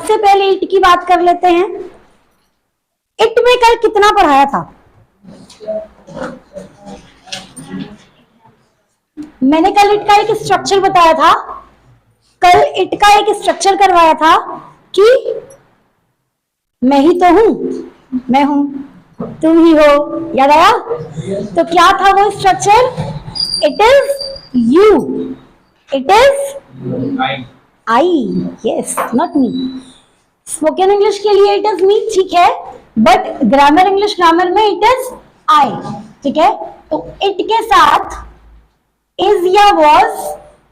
सबसे पहले इट की बात कर लेते हैं। इट में कल कितना पढ़ाया था? मैंने कल इट का एक स्ट्रक्चर बताया था, कल इट का एक स्ट्रक्चर करवाया था कि मैं ही तो हूं, मैं हूं, तुम ही हो, याद आया? तो क्या था वो structure? It is you, it is I, yes, not me. Spoken English के लिए इट इज मी, ठीक है, बट ग्रामर इंग्लिश ग्रामर में इट इज आई, ठीक है। तो इट के साथ इज या was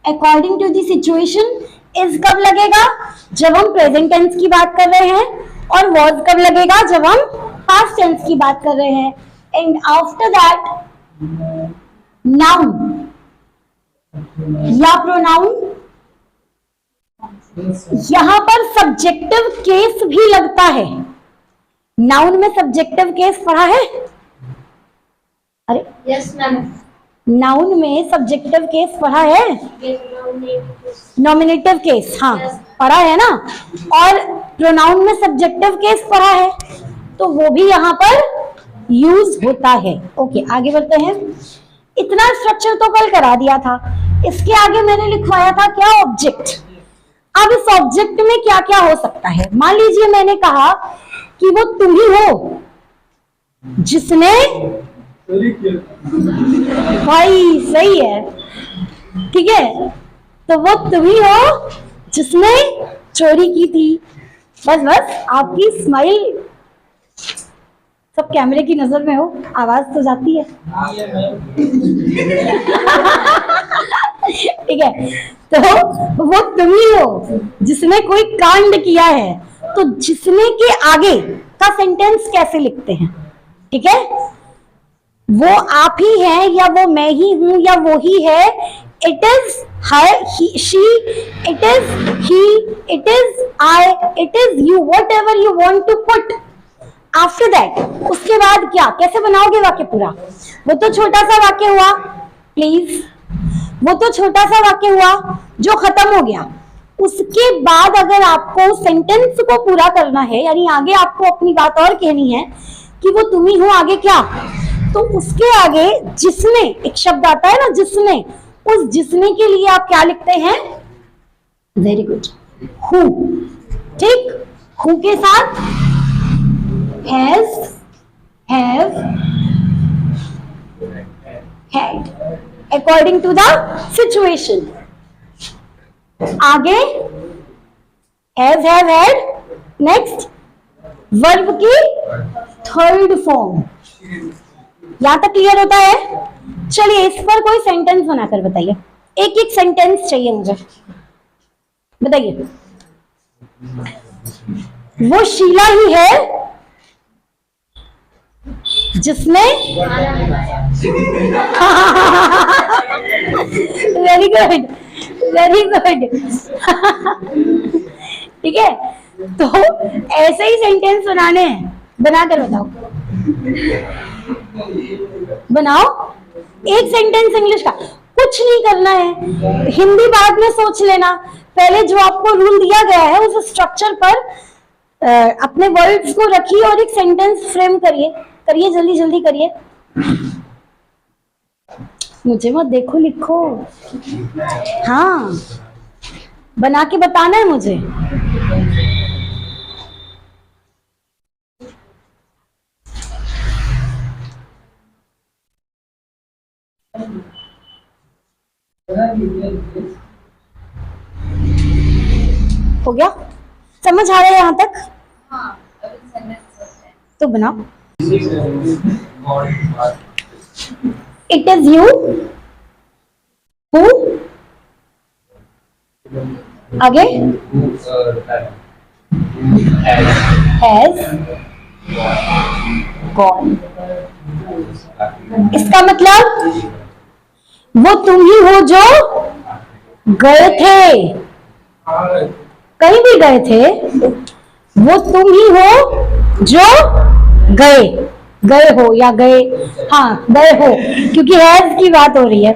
according to the situation. Is कब लगेगा? जब हम प्रेजेंट टेंस की बात कर रहे हैं, और वॉज कब लगेगा? जब हम पास्ट टेंस की बात कर रहे हैं। एंड आफ्टर दैट नाउन या प्रोनाउन। यहां पर सब्जेक्टिव केस भी लगता है। नाउन में सब्जेक्टिव केस पढ़ा है? अरे यस मैम। नाउन में सब्जेक्टिव केस पढ़ा है? नॉमिनेटिव केस, हाँ पढ़ा है ना। और प्रोनाउन में सब्जेक्टिव केस पढ़ा है, तो वो भी यहाँ पर यूज होता है। ओके, आगे बढ़ते हैं। इतना स्ट्रक्चर तो कल करा दिया था। इसके आगे मैंने लिखवाया था क्या? ऑब्जेक्ट। अब इस ऑब्जेक्ट में क्या क्या हो सकता है? मान लीजिए मैंने कहा कि वो तुम ही हो जिसने, भाई सही है, ठीक है, तो वो तुम ही हो जिसने चोरी की थी। बस बस, आपकी स्माइल सब कैमरे की नजर में हो, आवाज तो जाती है। ठीक है, तो वो तुम ही हो जिसने कोई कांड किया है। तो जिसने के आगे का सेंटेंस कैसे लिखते हैं? ठीक है, वो आप ही है, या वो मैं ही हूं, या वो ही है। It is her, she, it is he, it is I, it is you, whatever you want to put after that. उसके बाद क्या, कैसे बनाओगे वाक्य पूरा? वो तो छोटा सा वाक्य हुआ, प्लीज, वो तो छोटा सा वाक्य हुआ जो खत्म हो गया। उसके बाद अगर आपको सेंटेंस को पूरा करना है, यानी आगे आपको अपनी बात और कहनी है कि वो तुम ही हो, आगे क्या? तो उसके आगे जिसने एक शब्द आता है ना, जिसने, उस जिसने के लिए आप क्या लिखते हैं? Very good, who. ठीक, हु के साथ has, have, had, according to the situation. आगे has, have, had. Next verb की थर्ड फॉर्म। यहां तक क्लियर होता है? चलिए इस पर कोई सेंटेंस बनाकर बताइए। एक एक सेंटेंस चाहिए मुझे, बताइए। वो शीला ही है जिसने, वेरी गुड, वेरी गुड। ठीक है, तो ऐसे ही सेंटेंस बनाने हैं, बनाकर बताओ, बनाओ। एक सेंटेंस इंग्लिश का, कुछ नहीं करना है, हिंदी बाद में सोच लेना। पहले जो आपको रूल दिया गया है उस स्ट्रक्चर पर अपने वर्ड्स को रखिए और एक सेंटेंस फ्रेम करिए। करिए, जल्दी जल्दी करिए। मुझे मत देखो, लिखो। हाँ, बना के बताना है मुझे। हो गया? समझ आ रहा है यहां तक? हाँ, तो बनाओ। इट इज यू, हु, आगे हैज गॉन। इसका मतलब वो तुम ही हो जो गए थे, कहीं भी गए थे। वो तुम ही हो जो गए, गए हो या गए, हाँ गए हो, क्योंकि हैज की बात हो रही है।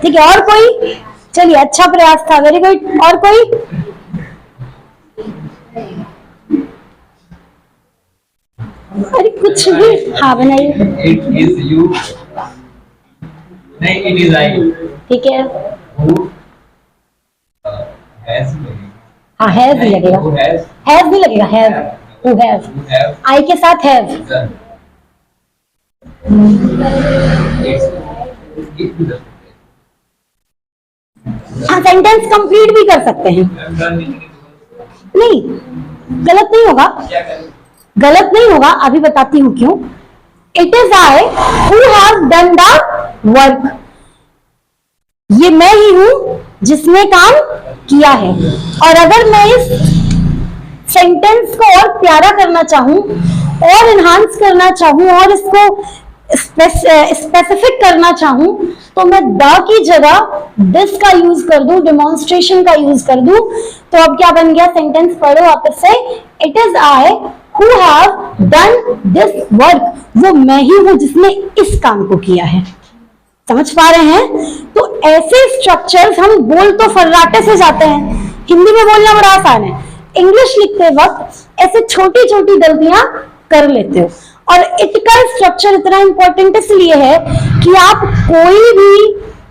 ठीक है, और कोई? चलिए, अच्छा प्रयास था, वेरी गुड। और कोई? कुछ भी, हाँ बनाइए। It is you. नहीं, it is I. ठीक है, Who has लगेगा। हाँ हैज भी लगेगा, Who has हैज भी लगेगा, have, who have, who have आई के साथ हैव। done. It भी दस हाँ सेंटेंस कंप्लीट भी कर सकते हैं, done नहीं गलत नहीं होगा, क्या करें? गलत नहीं होगा, अभी बताती हूँ क्यों। It is I who have done the work, ये मैं ही हूं जिसने काम किया है। और अगर मैं इस सेंटेंस को और प्यारा करना चाहूं और इन्हांस करना चाहूं और इसको स्पेसिफिक करना चाहूं तो मैं द की जगह दिस का यूज कर दूं, डेमोन्स्ट्रेशन का यूज कर दूं, तो अब क्या बन गया सेंटेंस, पढ़ो वापस से। It is I who have done this work, वो मैं ही हूं जिसने इस काम को किया है। समझ पा रहे हैं? तो ऐसे स्ट्रक्चर्स हम बोल तो फर्राटे से जाते हैं, हिंदी में बोलना बड़ा आसान है, इंग्लिश लिखते वक्त ऐसे छोटी छोटी गलतियां कर लेते हो। और इट का स्ट्रक्चर इतना इंपॉर्टेंट इसलिए है कि आप कोई भी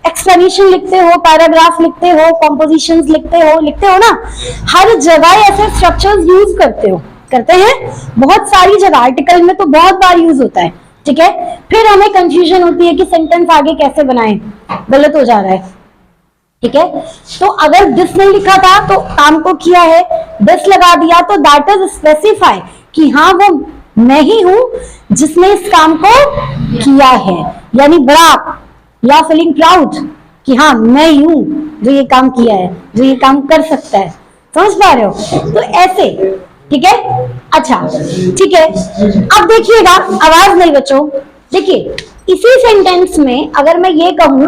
एक्सप्लेनेशन लिखते हो, पैराग्राफ लिखते हो, कॉम्पोजिशंस लिखते हो ना, हर जगह ऐसे स्ट्रक्चर्स यूज करते हैं बहुत सारी जगह, आर्टिकल में तो बहुत बार यूज होता है, ठीक है। फिर हमें कंफ्यूजन होती है कि सेंटेंस आगे कैसे बनाएं, गलत हो जा रहा है, ठीक है। तो अगर दिस नहीं लिखा था तो काम को किया है, दिस लगा दिया तो दैट इज स्पेसिफाई कि हाँ वो मैं ही हूं जिसने इस काम को किया है, यानी बड़ा या फीलिंग प्राउड कि हाँ मैं ही हूं जो ये काम किया है, जो ये काम कर सकता है। समझ पा रहे हो? तो ऐसे, ठीक है। अच्छा ठीक है, अब देखिएगा, आवाज नहीं बच्चों, देखिए इसी सेंटेंस में अगर मैं ये कहूं